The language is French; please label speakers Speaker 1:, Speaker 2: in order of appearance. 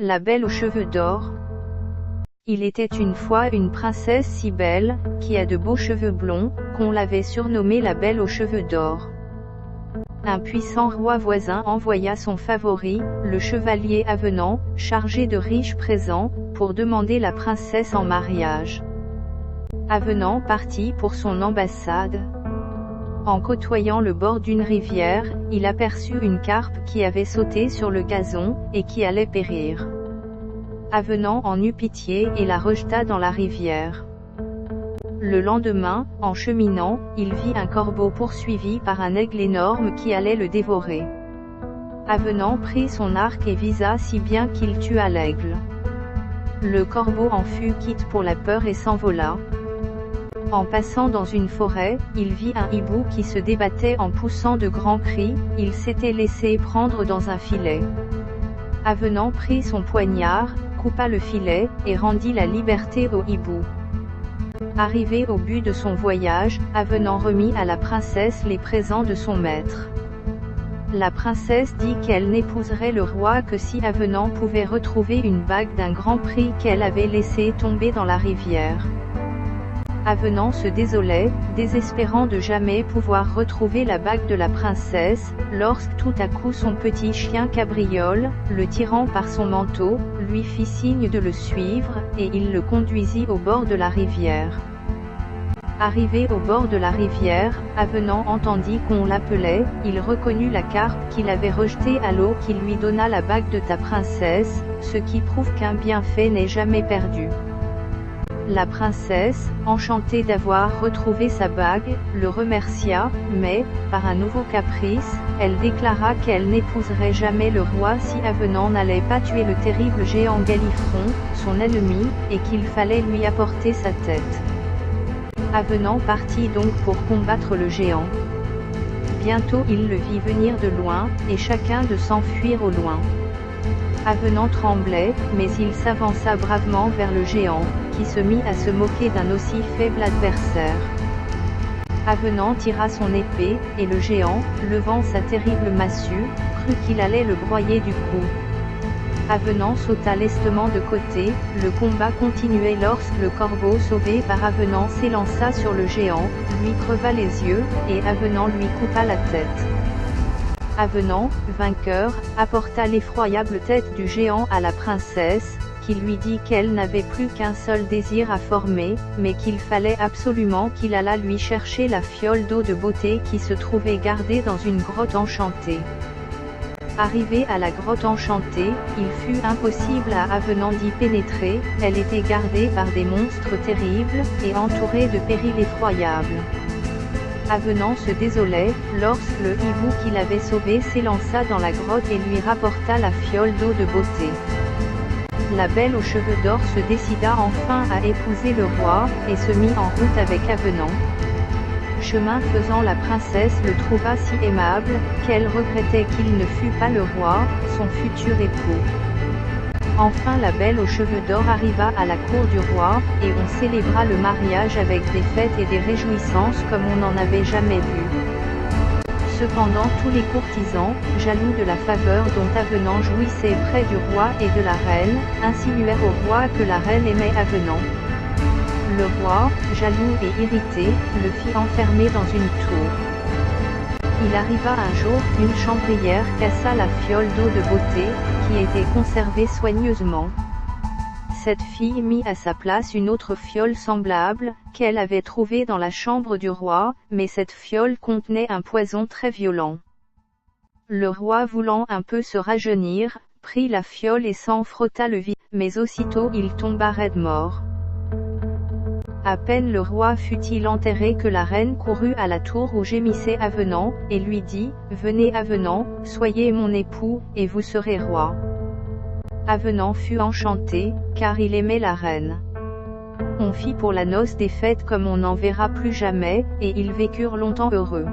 Speaker 1: La Belle aux cheveux d'or. Il était une fois une princesse si belle, qui a de beaux cheveux blonds, qu'on l'avait surnommée la Belle aux cheveux d'or. Un puissant roi voisin envoya son favori, le chevalier Avenant, chargé de riches présents, pour demander la princesse en mariage. Avenant partit pour son ambassade. En côtoyant le bord d'une rivière, il aperçut une carpe qui avait sauté sur le gazon, et qui allait périr. Avenant en eut pitié et la rejeta dans la rivière. Le lendemain, en cheminant, il vit un corbeau poursuivi par un aigle énorme qui allait le dévorer. Avenant prit son arc et visa si bien qu'il tua l'aigle. Le corbeau en fut quitte pour la peur et s'envola. En passant dans une forêt, il vit un hibou qui se débattait en poussant de grands cris. Il s'était laissé prendre dans un filet. Avenant prit son poignard, coupa le filet, et rendit la liberté au hibou. Arrivé au but de son voyage, Avenant remit à la princesse les présents de son maître. La princesse dit qu'elle n'épouserait le roi que si Avenant pouvait retrouver une bague d'un grand prix qu'elle avait laissée tomber dans la rivière. Avenant se désolait, désespérant de jamais pouvoir retrouver la bague de la princesse, lorsque tout à coup son petit chien Cabriole, le tirant par son manteau, lui fit signe de le suivre, et il le conduisit au bord de la rivière. Arrivé au bord de la rivière, Avenant entendit qu'on l'appelait. Il reconnut la carpe qu'il avait rejetée à l'eau qui lui donna la bague de ta princesse, ce qui prouve qu'un bienfait n'est jamais perdu. La princesse, enchantée d'avoir retrouvé sa bague, le remercia, mais, par un nouveau caprice, elle déclara qu'elle n'épouserait jamais le roi si Avenant n'allait pas tuer le terrible géant Galifron, son ennemi, et qu'il fallait lui apporter sa tête. Avenant partit donc pour combattre le géant. Bientôt il le vit venir de loin, et chacun de s'enfuir au loin. Avenant tremblait, mais il s'avança bravement vers le géant, qui se mit à se moquer d'un aussi faible adversaire. Avenant tira son épée, et le géant, levant sa terrible massue, crut qu'il allait le broyer du cou. Avenant sauta lestement de côté. Le combat continuait lorsque le corbeau sauvé par Avenant s'élança sur le géant, lui creva les yeux, et Avenant lui coupa la tête. Avenant, vainqueur, apporta l'effroyable tête du géant à la princesse, qui lui dit qu'elle n'avait plus qu'un seul désir à former, mais qu'il fallait absolument qu'il allât lui chercher la fiole d'eau de beauté qui se trouvait gardée dans une grotte enchantée. Arrivé à la grotte enchantée, il fut impossible à Avenant d'y pénétrer. Elle était gardée par des monstres terribles, et entourée de périls effroyables. Avenant se désolait, lorsque le hibou qu'il avait sauvé s'élança dans la grotte et lui rapporta la fiole d'eau de beauté. La Belle aux cheveux d'or se décida enfin à épouser le roi, et se mit en route avec Avenant. Chemin faisant, la princesse le trouva si aimable, qu'elle regrettait qu'il ne fût pas le roi, son futur époux. Enfin la Belle aux cheveux d'or arriva à la cour du roi, et on célébra le mariage avec des fêtes et des réjouissances comme on n'en avait jamais vu. Cependant tous les courtisans, jaloux de la faveur dont Avenant jouissait près du roi et de la reine, insinuèrent au roi que la reine aimait Avenant. Le roi, jaloux et irrité, le fit enfermer dans une tour. Il arriva un jour qu'une chambrière cassa la fiole d'eau de beauté, qui était conservée soigneusement. Cette fille mit à sa place une autre fiole semblable, qu'elle avait trouvée dans la chambre du roi, mais cette fiole contenait un poison très violent. Le roi, voulant un peu se rajeunir, prit la fiole et s'en frotta le visage, mais aussitôt il tomba raide mort. À peine le roi fut-il enterré que la reine courut à la tour où gémissait Avenant, et lui dit, « Venez Avenant, soyez mon époux, et vous serez roi. » Avenant fut enchanté, car il aimait la reine. On fit pour la noce des fêtes comme on n'en verra plus jamais, et ils vécurent longtemps heureux.